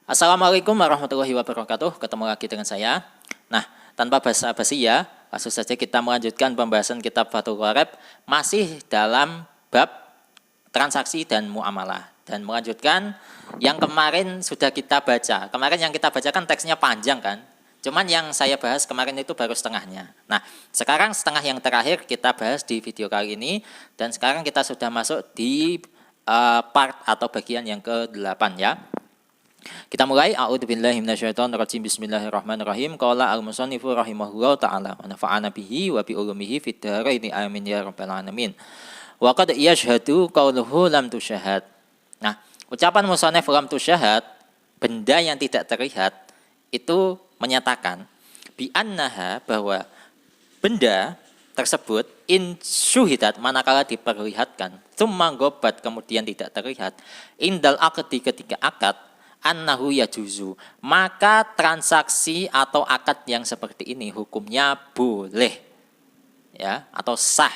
Assalamualaikum warahmatullahi wabarakatuh. Ketemu lagi dengan saya. Nah, tanpa basa-basi ya, langsung saja kita melanjutkan pembahasan kitab Fathul Qorib masih dalam bab transaksi dan muamalah. Dan melanjutkan yang kemarin sudah kita baca. Kemarin yang kita baca kan teksnya panjang kan? Cuman yang saya bahas kemarin itu baru setengahnya. Nah, sekarang setengah yang terakhir kita bahas di video kali ini. Dan sekarang kita sudah masuk di part atau bagian yang ke-8 ya. Kita mulai. A'udzubillahi minasyaitonirrajim. Bismillahirrahmanirrahim. Qala al-musannifu rahimahullahu taala wa nafa'ana bihi wa bi ulumihi fid dharaini amin ya rabbal alamin. Wa qad yashhadu qauluhu lam tusyahad. Nah, ucapan musannif lam tusyahad, benda yang tidak terlihat, itu menyatakan bi annaha, bahwa benda tersebut in syuhidat, manakala diperlihatkan, tsumma gobat, kemudian tidak terlihat, indal aqdi, ketika akad, annahu yajuzu, maka transaksi atau akad yang seperti ini hukumnya boleh ya, atau sah.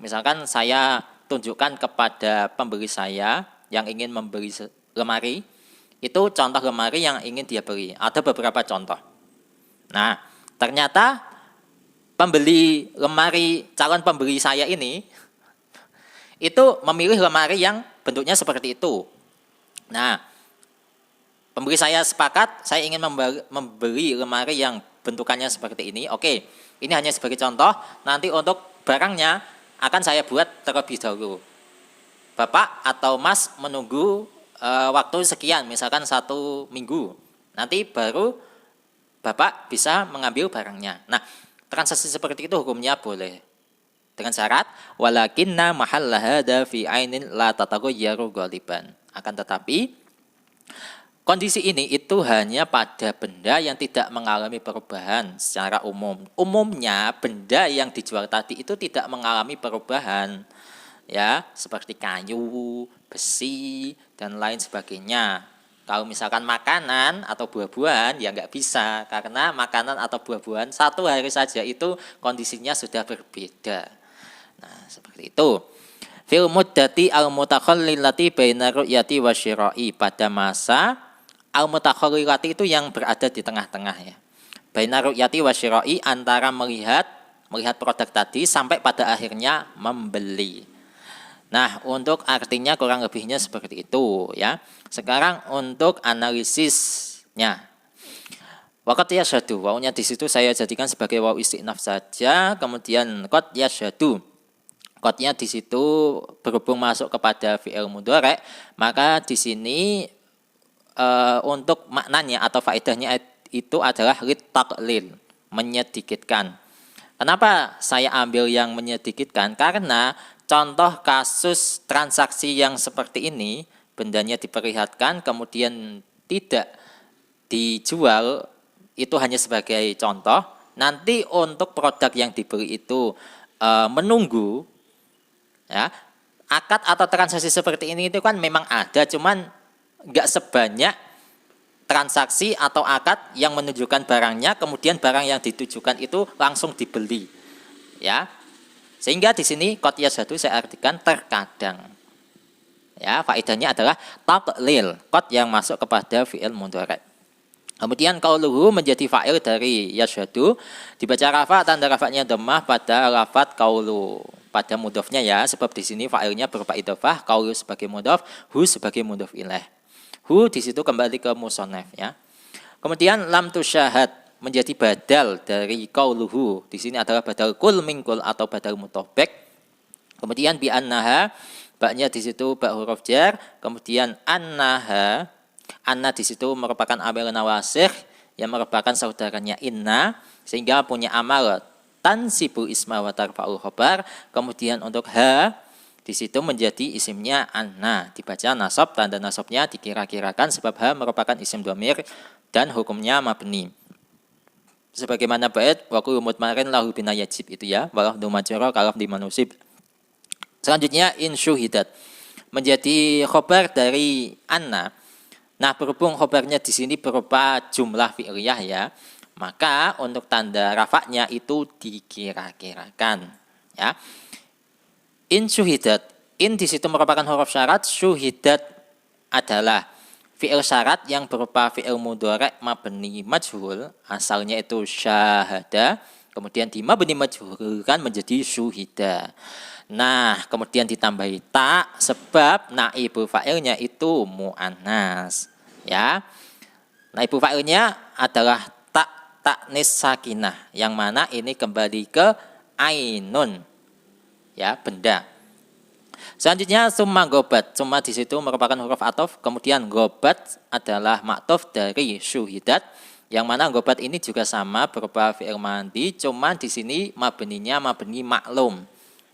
Misalkan saya tunjukkan kepada pembeli saya yang ingin membeli lemari, itu contoh lemari yang ingin dia beli, ada beberapa contoh. Nah, ternyata pembeli lemari, calon pembeli saya ini itu memilih lemari yang bentuknya seperti itu. Nah, pembeli saya sepakat, saya ingin membeli lemari yang bentukannya seperti ini. Oke, ini hanya sebagai contoh. Nanti untuk barangnya akan saya buat terlebih dahulu. Bapak atau Mas menunggu waktu sekian, misalkan 1 minggu. Nanti baru Bapak bisa mengambil barangnya. Nah, transaksi seperti itu hukumnya boleh. Dengan syarat walakinna mahalla hada fi ainin la tataghayyaru ghaliban. Akan tetapi kondisi ini itu hanya pada benda yang tidak mengalami perubahan secara umum. Umumnya benda yang dijual tadi itu tidak mengalami perubahan, ya, seperti kayu, besi, dan lain sebagainya. Kalau misalkan makanan atau buah-buahan ya nggak bisa, karena makanan atau buah-buahan 1 hari saja itu kondisinya sudah berbeda. Nah, seperti itu. Fil muddati al-mutakhallilati baina ru'yati wa syira'i, pada masa al-mutakhallilati itu yang berada di tengah-tengah ya. Baina ru'yati wa syira'i, antara melihat produk tadi sampai pada akhirnya membeli. Nah, untuk artinya kurang lebihnya seperti itu ya. Sekarang untuk analisisnya. Waqad yashhadu, wawunya di situ saya jadikan sebagai wawu istinaf saja, kemudian qad yashhadu. Qadnya di situ berhubung masuk kepada fi'il mudhari', maka di sini untuk maknanya atau faedahnya itu adalah litaqlil, menyedikitkan. Kenapa saya ambil yang menyedikitkan? Karena contoh kasus transaksi yang seperti ini, bendanya diperlihatkan kemudian tidak dijual, itu hanya sebagai contoh. Nanti untuk produk yang dibeli itu menunggu, ya, akad atau transaksi seperti ini itu kan memang ada, cuman nggak sebanyak transaksi atau akad yang menunjukkan barangnya, kemudian barang yang ditujukan itu langsung dibeli, ya. Sehingga di sini qad yashhadu saya artikan terkadang. Ya, faedahnya adalah taqlil, qad yang masuk kepada fi'il mudhari'. Kemudian qauluhu menjadi fa'il dari yashhadu, dibaca rafa, tanda rafanya dhammah pada lafadz qaulu, pada mudhofnya ya, sebab di sini fa'ilnya berupa idhofah, qaulu sebagai mudhof, hu sebagai mudhof ilaih. Hu di situ kembali ke musannaf ya. Kemudian lam tusyahad menjadi badal dari qauluhu. Di sini adalah badal kul min kul atau badal mutobek. Kemudian bi annaha, baknya di situ ba huruf jar, kemudian annaha, anna di situ merupakan amil nawasih yang merupakan saudaranya inna, sehingga punya amal tansibu isma wa tarfa'ul khabar. Kemudian untuk ha di situ menjadi isimnya anna, dibaca nasab, tanda nasabnya dikira-kirakan sebab ha merupakan isim dhamir dan hukumnya mabni. Sebagaimana bait wa kullu mutmarin lahu bina yajib itu ya, walau dumajara kalaf di manusib. Selanjutnya in syuhidat menjadi khobar dari anna. Nah, berhubung khobarnya di sini berupa jumlah fi'liyah ya, maka untuk tanda rafa'nya itu dikira-kirakan ya. In syuhidat, in di situ merupakan huruf syarat, syuhidat adalah fi'il syarat yang berupa fi'il mudhari' mabni majhul, asalnya itu syahada, kemudian di mabni majhul kan menjadi syuhida. Nah, kemudian ditambahi ta sebab naibu fa'ilnya itu mu'annas. Ya. Naibu fa'ilnya adalah taknis sakinah, yang mana ini kembali ke ainun. Ya, benda. Selanjutnya summa gobat. Summa di situ merupakan huruf ataf, kemudian gobat adalah maktuf dari syuhidat, yang mana gobat ini juga sama berupa fi'il madi, cuman di sini mabninya mabni maklum.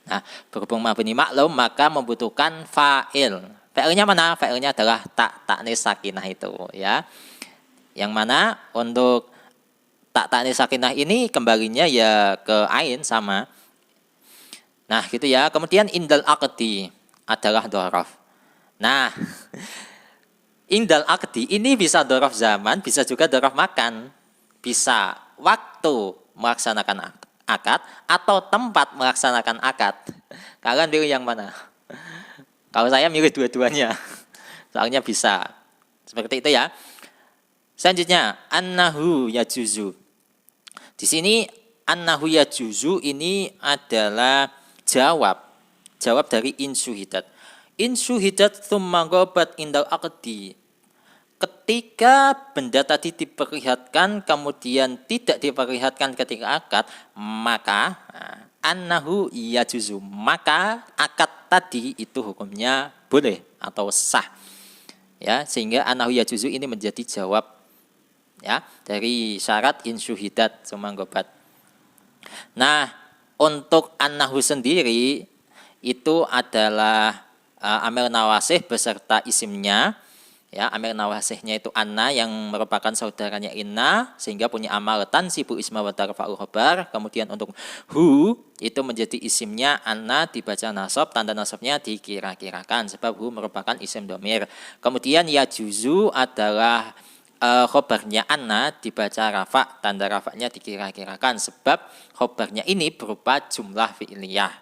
Nah, berhubung mabni maklum maka membutuhkan fa'il. Fa'ilnya mana? Fa'ilnya adalah taknis sakinah itu, ya. Yang mana untuk taknis sakinah ini kembalinya ya ke ain sama. Nah, gitu ya. Kemudian indal aqdi adalah dhorof. Nah, indal aqdi ini bisa dhorof zaman, bisa juga dhorof makan. Bisa waktu melaksanakan akad atau tempat melaksanakan akad. Kalian pilih yang mana? Kalau saya milih dua-duanya. Soalnya bisa. Seperti itu ya. Selanjutnya, annahu yajuzu. Di sini annahu yajuzu ini adalah jawab dari insyuhidat. Insyuhidat tsumma ghabat indal aqdi. Ketika benda tadi diperlihatkan kemudian tidak diperlihatkan ketika akad, maka annahu yajuzu, maka akad tadi itu hukumnya boleh atau sah. Ya, sehingga annahu yajuzu ini menjadi jawab ya dari syarat insyuhidat tsumma ghabat. Nah, untuk annahu sendiri itu adalah amil nawasih beserta isimnya. Ya, amil nawasihnya itu anna yang merupakan saudaranya inna sehingga punya amal tansibu isma wa tarfa'u khabar. Kemudian untuk hu itu menjadi isimnya anna dibaca nasab, tanda nasabnya dikira-kirakan sebab hu merupakan isim domir. Kemudian yajuzu adalah khobarnya anna dibaca rafa, tanda rafanya dikira-kirakan sebab khobarnya ini berupa jumlah fi'liyah.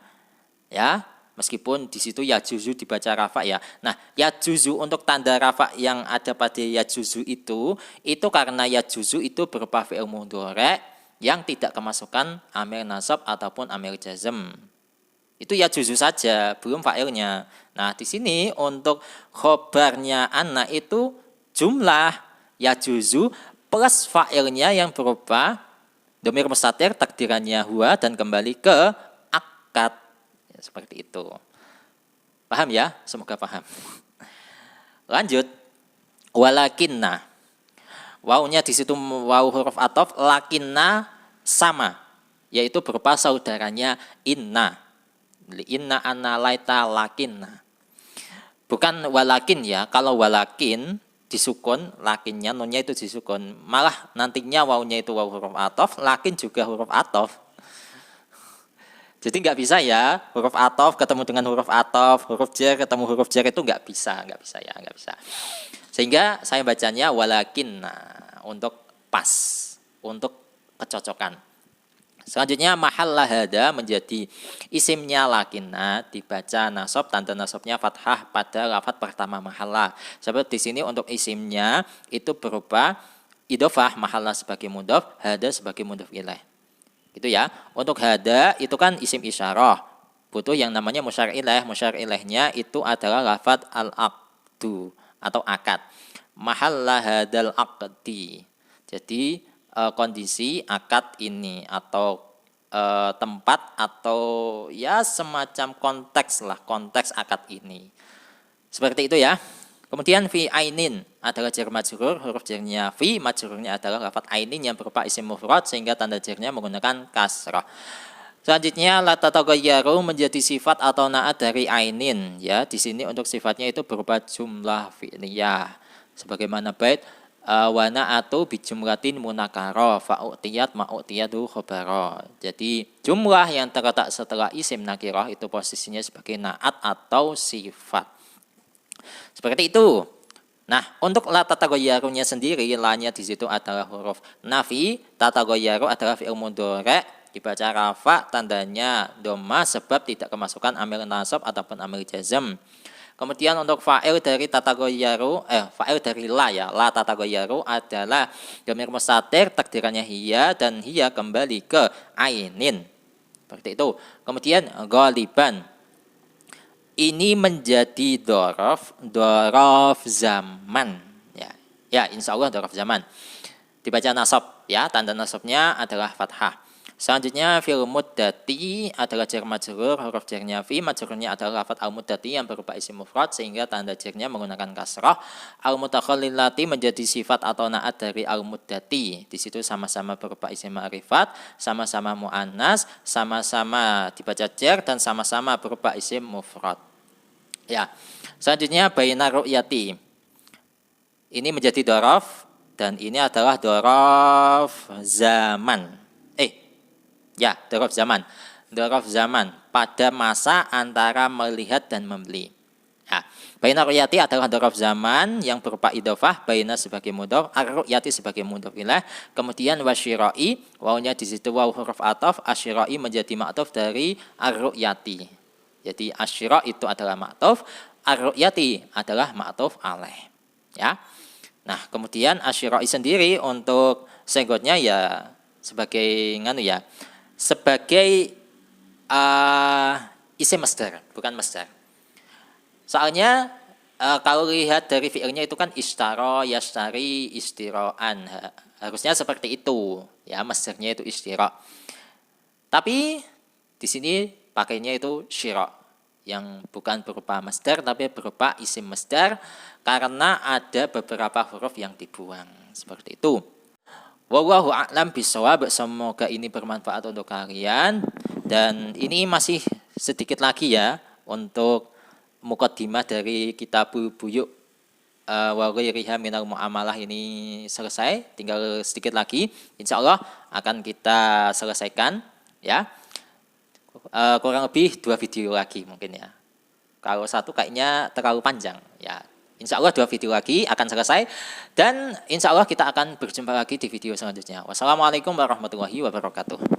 Ya, meskipun di situ yajuzu dibaca rafa ya. Nah, yajuzu untuk tanda rafa yang ada pada yajuzu itu karena yajuzu itu berupa fi'il mudhari' yang tidak kemasukan amil nasab ataupun amil jazm. Itu yajuzu saja, belum fa'ilnya. Nah, di sini untuk khobarnya anna itu jumlah yajuzu plus fa'ilnya yang berupa dhamir mustatir takdirannya huwa dan kembali ke akad. Ya, seperti itu. Paham ya? Semoga paham. Lanjut. Walakinna. Wawunya di situ wawu huruf ataf, lakinna sama, yaitu berupa saudaranya inna. Inna anna laita lakinna. Bukan walakin ya. Kalau walakin disukun, lakinnya nunnya itu disukun, malah nantinya wawunya itu wawu huruf ataf, lakin juga huruf ataf. Jadi nggak bisa ya huruf ataf ketemu dengan huruf ataf, huruf jar ketemu huruf jar, itu nggak bisa ya, nggak bisa. Sehingga saya bacanya walakin untuk pas, untuk kecocokan. Selanjutnya mahalla hada menjadi isimnya lakinna dibaca nasab, tanda nasabnya fathah pada lafadz pertama mahalla. Sebab di sini untuk isimnya itu berupa idhofah, mahalla sebagai mudhof, hada sebagai mudhof ilaih. Gitu ya. Untuk hada itu kan isim isyarah. Butuh yang namanya musyar ilaih. Musyar ilaihnya itu adalah lafadz al-aqdu atau akad. Mahalla hadal aqdi. Jadi kondisi akad ini atau tempat atau ya semacam konteks lah, konteks akad ini. Seperti itu ya. Kemudian fi ainin adalah jar majrur, huruf jarnya fi, majrurnya adalah lafadz ainin yang berupa isim mufrad sehingga tanda jarnya menggunakan kasrah. Selanjutnya la tatagayyaru menjadi sifat atau naat dari ainin ya. Di sini untuk sifatnya itu berupa jumlah fi'liyah. Sebagaimana bait wana atau bijumlatin munakaro fa'utiyat ma'utiyatu khobaro. Jadi jumlah yang terletak setelah isim nakirah itu posisinya sebagai naat atau sifat. Seperti itu. Nah, untuk la tatagayyarunya sendiri, la-nya di situ adalah huruf nafi, tatagayyaru adalah fi'il mudhari' dibaca rafa, tandanya dhamma sebab tidak kemasukan amil nasab ataupun amil jazm. Kemudian untuk fa'il dari tatagoyaru, fa'il dari la ya, la tatagoyaru adalah dhamir mustatir, takdirannya hiya, dan hiya kembali ke ainin. Seperti itu. Kemudian ghaliban. Ini menjadi dorof zaman. Ya, insya Allah dorof zaman. Dibaca nasab ya, tanda nasabnya adalah fathah. Selanjutnya fil muddati adalah jar majrur, huruf jarnya fi, majrurnya adalah lafadz al muddati yang berupa isim mufrad sehingga tanda jarnya menggunakan kasrah. Al mutakhallilati menjadi sifat atau naat dari al muddati. Di situ sama-sama berupa isim ma'rifat, sama-sama muannas, sama-sama dibaca jar dan sama-sama berupa isim mufrad. Ya. Selanjutnya baina ru'yati. Ini menjadi dorof dan ini adalah dorof zaman. Ya, dorof zaman. Dorof zaman pada masa antara melihat dan membeli. Ya, baina ru'yati adalah dorof zaman yang berupa idhofah, baina sebagai mudhof, ar-ru'yati sebagai mudhof ilaih. Kemudian wasyira'i, wawunya di situ waw huruf ataf, asyira'i menjadi ma'tuf dari ar-ru'yati. Jadi asyira itu adalah ma'tuf, ar-ru'yati adalah ma'tuf alaih. Ya. Nah, kemudian asyira'i sendiri untuk senggotnya ya sebagai sebagai isim masdar, bukan masdar. Soalnya kalau lihat dari fi'ilnya itu kan ishtara, yashtari, istiro'an. Harusnya seperti itu, ya masdarnya itu istira. Tapi di sini pakainya itu syira, yang bukan berupa masdar tapi berupa isim masdar karena ada beberapa huruf yang dibuang. Seperti itu. Wallahu a'lam bishawab. Semoga ini bermanfaat untuk kalian. Dan ini masih sedikit lagi ya untuk muqaddimah dari kitab Buyuk wa ghairiha minal muamalah ini selesai. Tinggal sedikit lagi. Insya Allah akan kita selesaikan ya. Kurang lebih 2 video lagi mungkin ya. Kalau satu kayaknya terlalu panjang ya. Insya Allah 2 video lagi akan selesai. Dan insya Allah kita akan berjumpa lagi di video selanjutnya. Wassalamualaikum warahmatullahi wabarakatuh.